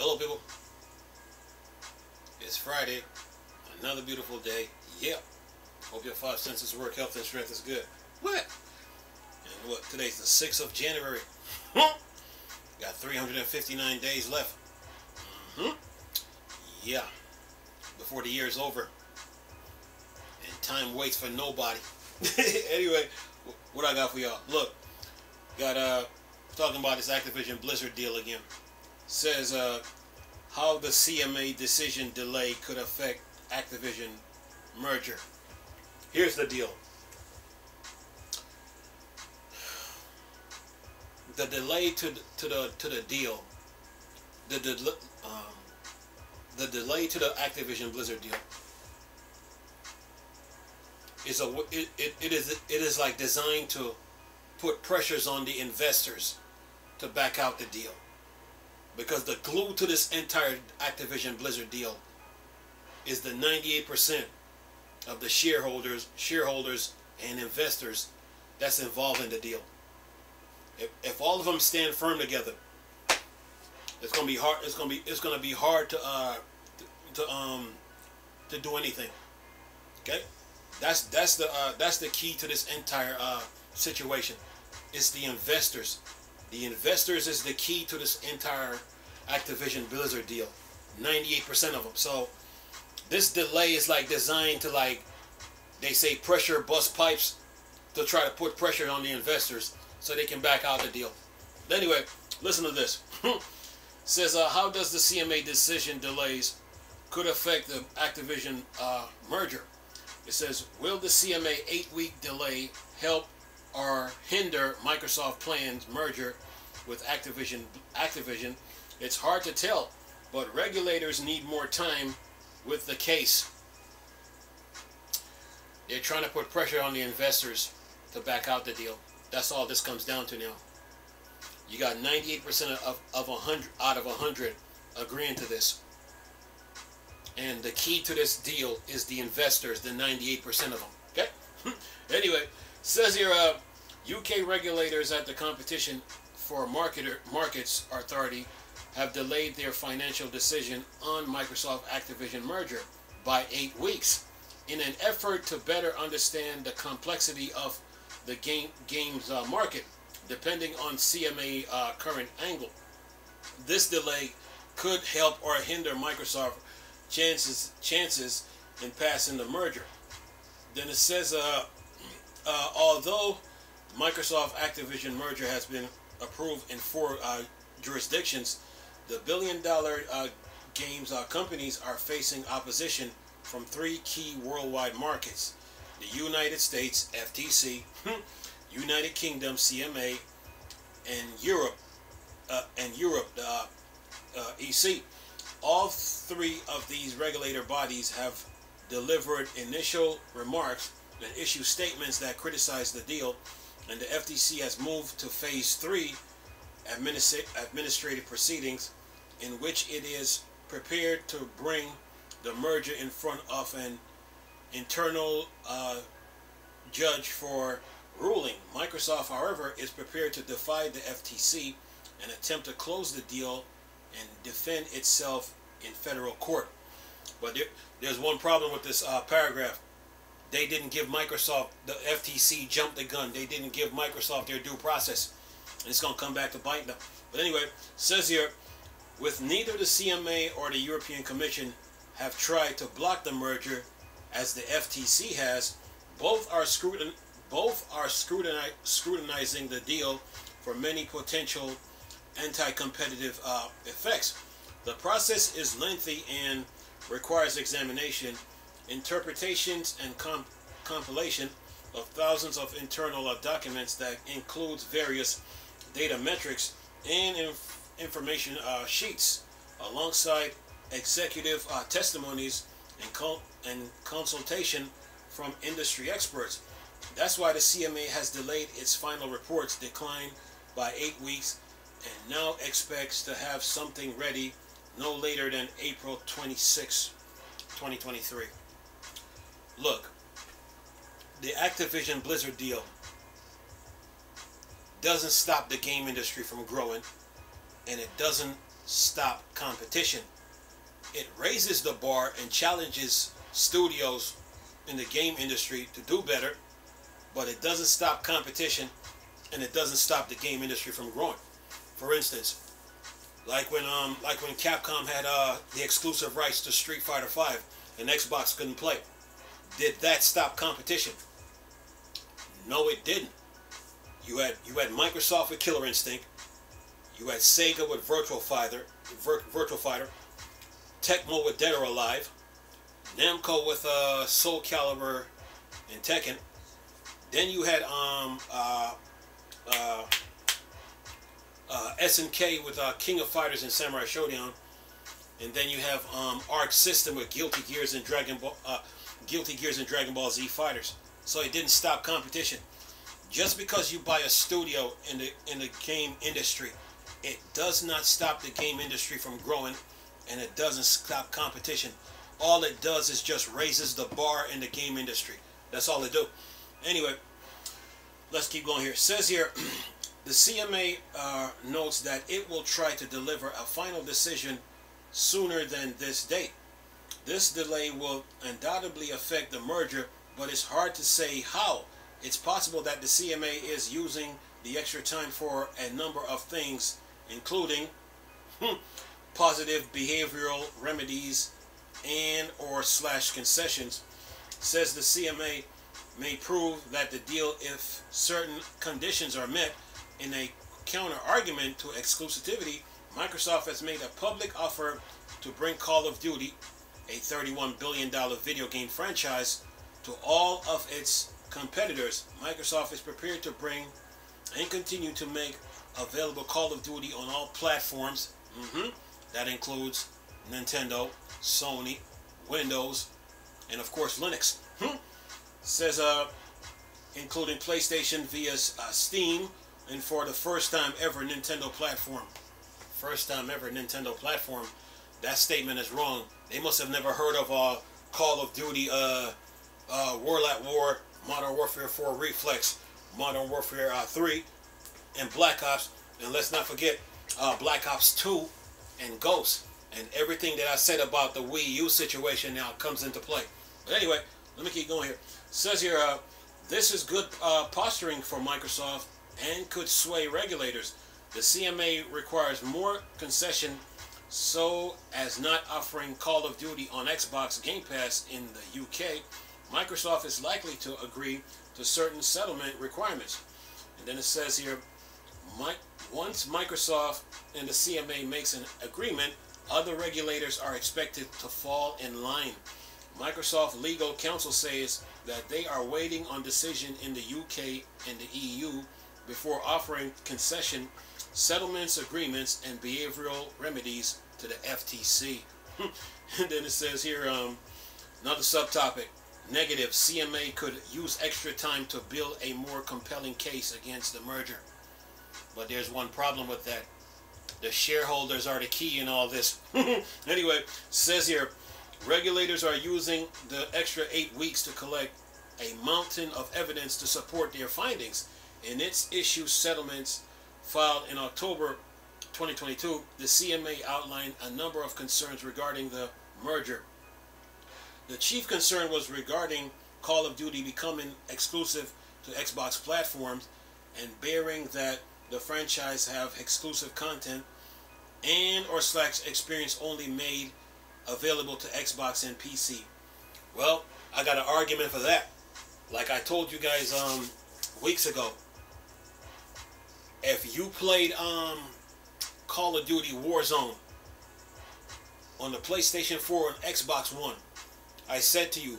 Hello, people. It's Friday. Another beautiful day. Yeah. Hope your five senses work. Health and strength is good. What? And what? Today's the 6th of January. Got 359 days left. Yeah. Before the year's over. And time waits for nobody. Anyway, what I got for y'all? Look. Got talking about this Activision Blizzard deal again. Says how the CMA decision delay could affect Activision merger. Here's the deal. The delay to the deal, the delay to the Activision Blizzard deal is it is like designed to put pressures on the investors to back out the deal, because the glue to this entire Activision Blizzard deal is the 98% of the shareholders and investors that's involved in the deal. If all of them stand firm together, it's gonna be hard. It's gonna be hard to do anything. Okay, that's the key to this entire situation. It's the investors. The investors is the key to this entire Activision Blizzard deal. 98% of them. So this delay is like designed to, like they say, pressure bust pipes to try to put pressure on the investors so they can back out the deal. But anyway, listen to this. Says how does the CMA decision delays could affect the Activision merger? It says, will the CMA 8-week delay help or hinder Microsoft plans merger with Activision? It's hard to tell, but regulators need more time with the case. They're trying to put pressure on the investors to back out the deal. That's all this comes down to now. You got 98% of 100 out of 100 agreeing to this. And the key to this deal is the investors, the 98% of them. Okay? Anyway, says here, UK regulators at the Competition for Markets Authority have delayed their financial decision on Microsoft Activision merger by 8 weeks in an effort to better understand the complexity of the games market, depending on CMA current angle. This delay could help or hinder Microsoft chances in passing the merger. Then it says, although Microsoft Activision merger has been approved in 4 jurisdictions, the billion-dollar games companies are facing opposition from 3 key worldwide markets: the United States (FTC), United Kingdom (CMA), and Europe EC. All 3 of these regulator bodies have delivered initial remarks and issued statements that criticize the deal, and the FTC has moved to phase 3 administrative proceedings, in which it is prepared to bring the merger in front of an internal judge for ruling. Microsoft, however, is prepared to defy the FTC and attempt to close the deal and defend itself in federal court. But there's one problem with this paragraph. They didn't give Microsoft, the FTC jumped the gun. They didn't give Microsoft their due process. And it's going to come back to bite them. But anyway, it says here, with neither the CMA or the European Commission have tried to block the merger as the FTC has, both are scrutinizing the deal for many potential anti-competitive effects. The process is lengthy and requires examination, interpretations, and compilation of thousands of internal documents that includes various data metrics and information sheets, alongside executive testimonies and consultation from industry experts. That's why the CMA has delayed its final reports decline by 8 weeks and now expects to have something ready no later than April 26, 2023. Look, the Activision Blizzard deal doesn't stop the game industry from growing, and it doesn't stop competition. It raises the bar and challenges studios in the game industry to do better, but it doesn't stop competition, and it doesn't stop the game industry from growing. For instance, like when Capcom had the exclusive rights to Street Fighter V and Xbox couldn't play. Did that stop competition? No, it didn't. You had Microsoft with Killer Instinct. You had Sega with Virtua Fighter, Tecmo with Dead or Alive, Namco with Soul Calibur and Tekken. Then you had SNK with King of Fighters and Samurai Showdown, and then you have Arc System with Guilty Gears and Dragon Ball Z Fighters. So it didn't stop competition. Just because you buy a studio in the game industry, it does not stop the game industry from growing, and it doesn't stop competition. All it does is just raises the bar in the game industry. That's all it do. Anyway, let's keep going here. It says here, the CMA notes that it will try to deliver a final decision sooner than this date. This delay will undoubtedly affect the merger, but it's hard to say how. It's possible that the CMA is using the extra time for a number of things, including positive behavioral remedies and or / concessions. Says the CMA may prove that the deal if certain conditions are met. In a counter argument to exclusivity, Microsoft has made a public offer to bring Call of Duty, a $31 billion video game franchise, to all of its competitors. Microsoft is prepared to bring and continue to make available Call of Duty on all platforms. That includes Nintendo, Sony, Windows, and of course Linux. Says including PlayStation via Steam, and for the first time ever Nintendo platform. First time ever Nintendo platform. That statement is wrong. They must have never heard of Call of Duty, World at War, Modern Warfare 4 Reflex, Modern Warfare 3, and Black Ops. And let's not forget Black Ops 2 and Ghost. And everything that I said about the Wii U situation now comes into play. But anyway, let me keep going here. It says here, this is good posturing for Microsoft and could sway regulators. The CMA requires more concession so as not offering Call of Duty on Xbox Game Pass in the UK. Microsoft is likely to agree to certain settlement requirements. And then it says here, once Microsoft and the CMA makes an agreement, other regulators are expected to fall in line. Microsoft legal counsel says that they are waiting on decision in the UK and the EU before offering concession, settlements, agreements, and behavioral remedies to the FTC. And then it says here, another subtopic, negative, CMA could use extra time to build a more compelling case against the merger. But there's one problem with that. The shareholders are the key in all this. Anyway, says here, regulators are using the extra 8 weeks to collect a mountain of evidence to support their findings. In its issue settlements filed in October 2022, the CMA outlined a number of concerns regarding the merger. The chief concern was regarding Call of Duty becoming exclusive to Xbox platforms and bearing that the franchise have exclusive content and or / experience only made available to Xbox and PC. Well, I got an argument for that. Like I told you guys weeks ago, if you played Call of Duty Warzone on the PlayStation 4 and Xbox One, I said to you,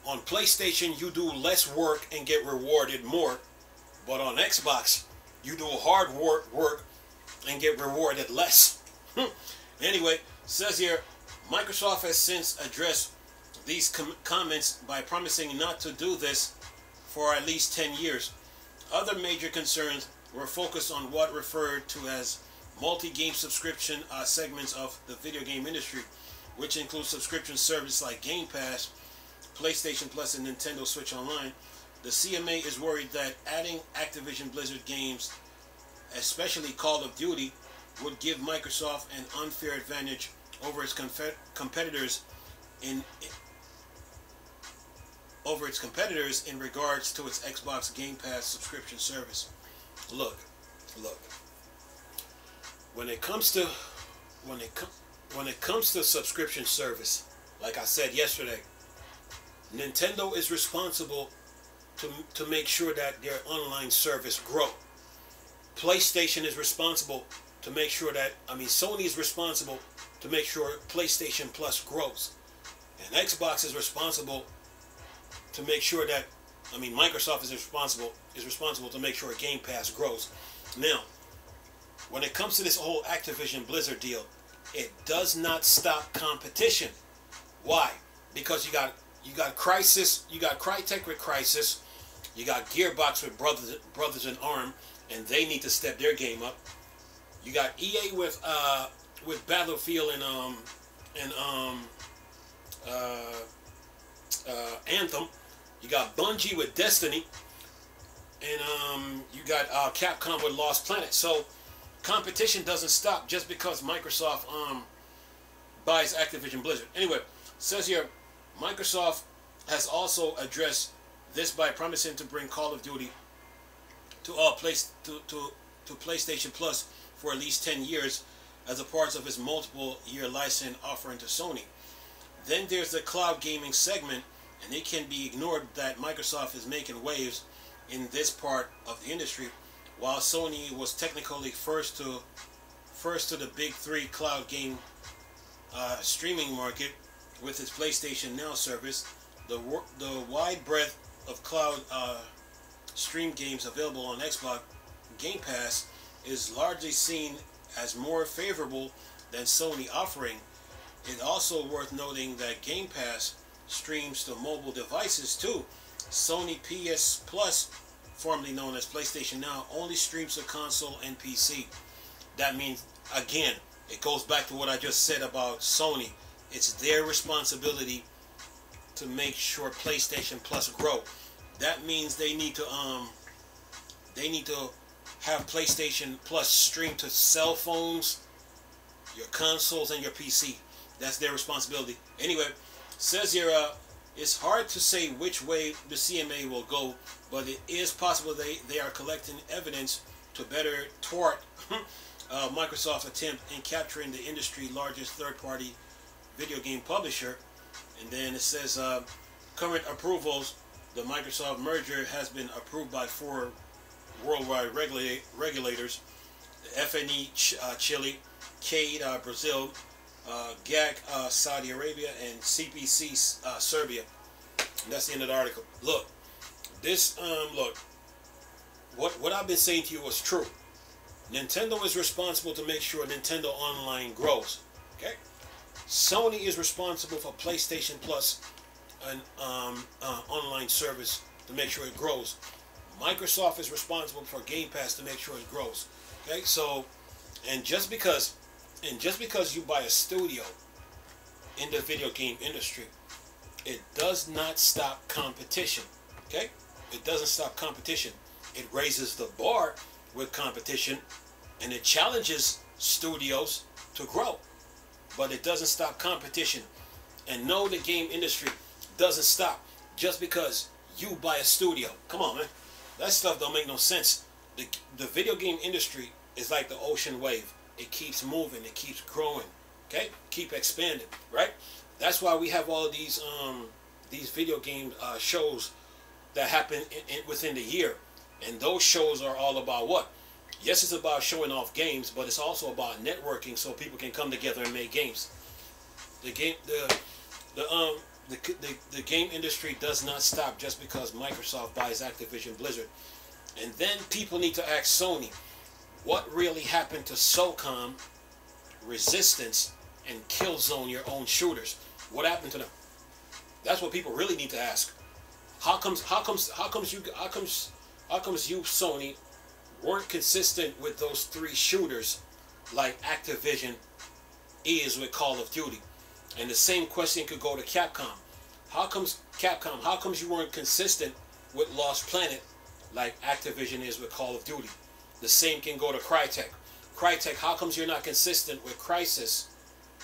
on PlayStation you do less work and get rewarded more, but on Xbox you do hard work and get rewarded less. Anyway, says here, Microsoft has since addressed these comments by promising not to do this for at least 10 years. Other major concerns were focused on what referred to as multi-game subscription segments of the video game industry, which includes subscription services like Game Pass, PlayStation Plus, and Nintendo Switch Online. The CMA is worried that adding Activision Blizzard games, especially Call of Duty, would give Microsoft an unfair advantage over its competitors in regards to its Xbox Game Pass subscription service. Look. When it comes to subscription service, like I said yesterday, Nintendo is responsible to make sure that their online service grow. PlayStation is responsible to make sure that, Sony is responsible to make sure PlayStation Plus grows. And Xbox is responsible to make sure that, Microsoft is responsible to make sure Game Pass grows. Now, when it comes to this whole Activision Blizzard deal, it does not stop competition. Why? Because you got Crysis, you got Crytek with Crysis, you got Gearbox with Brothers in Arms, and they need to step their game up. You got EA with Battlefield and Anthem. You got Bungie with Destiny, and you got Capcom with Lost Planet. So competition doesn't stop just because Microsoft buys Activision Blizzard. Anyway, it says here, Microsoft has also addressed this by promising to bring Call of Duty to PlayStation Plus for at least 10 years as a part of its multiple-year license offering to Sony. Then there's the cloud gaming segment, and it can be ignored that Microsoft is making waves in this part of the industry, while Sony was technically first to the big three cloud game streaming market with its PlayStation Now service. The wide breadth of cloud stream games available on Xbox Game Pass is largely seen as more favorable than Sony offering. It's also worth noting that Game Pass streams to mobile devices too. Sony PS Plus, formerly known as PlayStation Now, only streams to console and PC. That means, again, it goes back to what I just said about Sony. It's their responsibility to make sure PlayStation Plus grow. That means they need to have PlayStation Plus stream to cell phones, your consoles, and your PC. That's their responsibility. Anyway, says here, it's hard to say which way the CMA will go, but it is possible they are collecting evidence to better thwart Microsoft's attempt in capturing the industry's largest third-party video game publisher. And then it says, current approvals, the Microsoft merger has been approved by 4 worldwide regulators: the FNE Chile, CADE Brazil, GAC Saudi Arabia, and CPC Serbia. And that's the end of the article. Look, what I've been saying to you was true. Nintendo is responsible to make sure Nintendo Online grows. Okay, Sony is responsible for PlayStation Plus and online service to make sure it grows. Microsoft is responsible for Game Pass to make sure it grows. Okay, so and just because you buy a studio in the video game industry, it does not stop competition. Okay, it doesn't stop competition. It raises the bar with competition, and it challenges studios to grow, but it doesn't stop competition. And no, the game industry doesn't stop just because you buy a studio. Come on, man. That stuff don't make no sense. The video game industry is like the ocean wave. It keeps moving. It keeps growing. Okay? Keep expanding. Right? That's why we have all these video game shows that happen within the year. And those shows are all about what? Yes, it's about showing off games, but it's also about networking so people can come together and make games. The game industry does not stop just because Microsoft buys Activision Blizzard. And then people need to ask Sony, what really happened to SOCOM, Resistance, and Killzone, your own shooters? What happened to them? That's what people really need to ask. How comes you Sony weren't consistent with those 3 shooters like Activision is with Call of Duty? And the same question could go to Capcom. How comes you weren't consistent with Lost Planet like Activision is with Call of Duty? The same can go to Crytek. Crytek, how comes you're not consistent with Crysis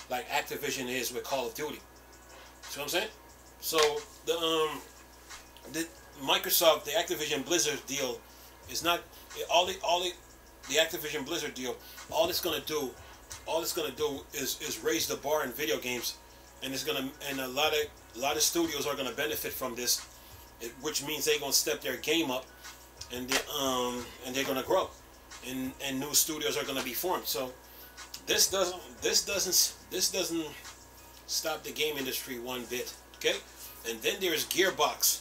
like Activision is with Call of Duty? See what I'm saying? So the Microsoft, the Activision Blizzard deal is not the Activision Blizzard deal. All it's gonna do is raise the bar in video games, and a lot of studios are gonna benefit from this, which means they're gonna step their game up, and they're gonna grow, and new studios are gonna be formed. So this doesn't stop the game industry one bit. Okay, and then there's Gearbox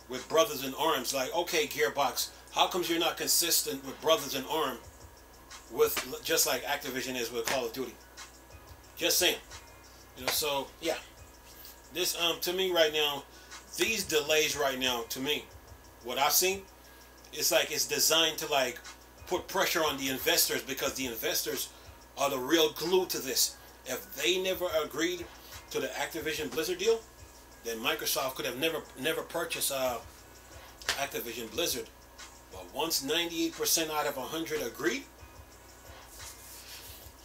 with Brothers in Arms. Like, okay, Gearbox, how comes you're not consistent with Brothers in Arms, with just like Activision is with Call of Duty? Just saying, So yeah, this to me right now, these delays right now, to me, what I've seen, it's like it's designed to like put pressure on the investors, because the investors are the real glue to this. If they never agreed to the Activision Blizzard deal, then Microsoft could have never purchased Activision Blizzard. But once 98% out of 100 agreed,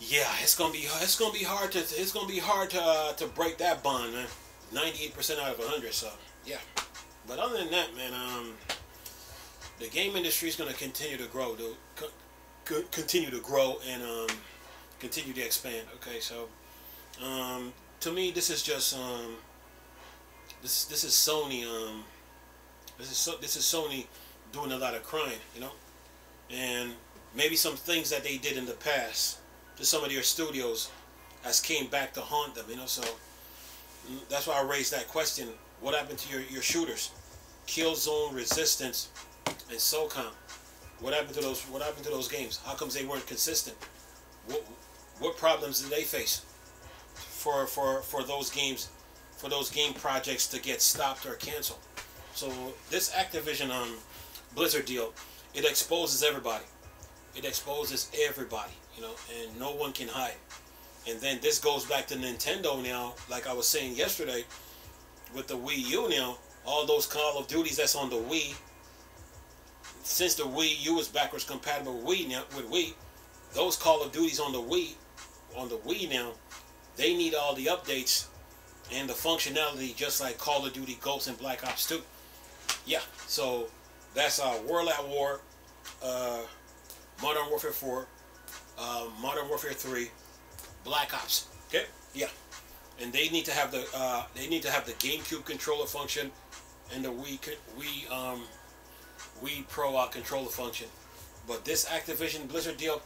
yeah, it's gonna be hard to break that bond, man. 98% out of 100. So yeah. But other than that, man, the game industry is gonna continue to grow, dude. Continue to grow and continue to expand. Okay, so to me, this is just this is Sony. This is Sony doing a lot of crying, and maybe some things that they did in the past to some of their studios has came back to haunt them, So that's why I raised that question. What happened to your shooters, Killzone, Resistance, and SOCOM? What happened to those? What happened to those games? How comes they weren't consistent? What problems did they face for those games, for those game projects to get stopped or canceled? So this Activision Blizzard deal, it exposes everybody. It exposes everybody, and no one can hide. And then this goes back to Nintendo now, like I was saying yesterday, with the Wii U now, all those Call of Duties that's on the Wii, since the Wii U is backwards compatible with Wii, those Call of Duties on the Wii now, they need all the updates and the functionality just like Call of Duty Ghosts and Black Ops 2. Yeah, so that's World at War, Modern Warfare 4, Modern Warfare 3, Black Ops. Okay, yeah, and they need to have the GameCube controller function and the Wii Pro controller function. But this Activision Blizzard deal,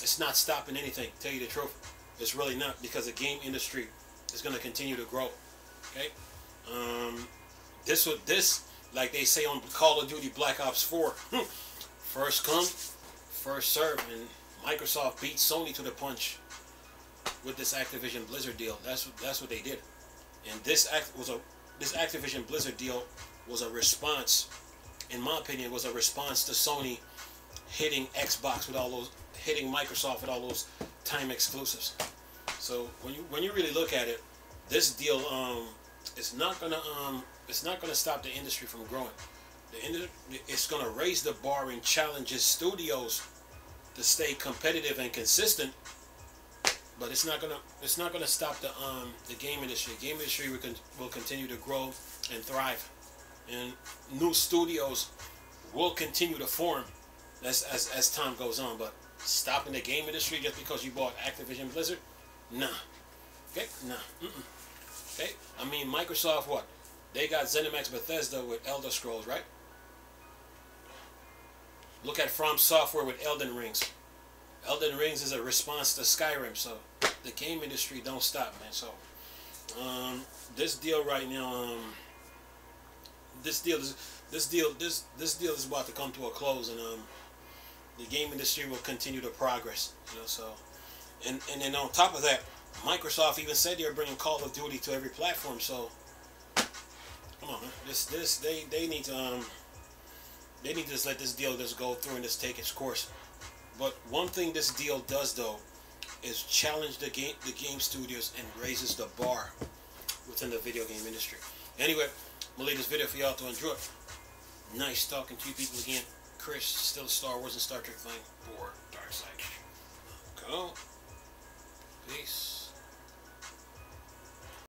it's not stopping anything. To tell you the truth, it's really not, because the game industry is going to continue to grow. Okay, this like they say on Call of Duty Black Ops 4, first come, first serve, and Microsoft beat Sony to the punch with this Activision Blizzard deal. That's what they did, and this Activision Blizzard deal was a response, in my opinion, was a response to Sony hitting Xbox with all those, hitting Microsoft with all those time exclusives. So when you really look at it, this deal it's not gonna stop the industry from growing. It's gonna raise the bar and challenges studios to stay competitive and consistent. But it's not gonna stop the game industry. The game industry will continue to grow and thrive, and new studios will continue to form as time goes on. But stopping the game industry just because you bought Activision Blizzard, nah. Okay, nah. Okay, I mean, Microsoft, what? They got ZeniMax Bethesda with Elder Scrolls, right? Look at From Software with Elden Rings. Elden Rings is a response to Skyrim, so the game industry don't stop, man. So this deal right now, this deal is about to come to a close, and the game industry will continue to progress, So, and then on top of that, Microsoft even said they're bringing Call of Duty to every platform. So, come on, man. They need to just let this deal just go through and just take its course. But one thing this deal does, though, is challenge the game studios and raises the bar within the video game industry. Anyway, I'm gonna leave this video for y'all to enjoy. Nice talking to you people again. Chris, still a Star Wars and Star Trek fan for Dark Side.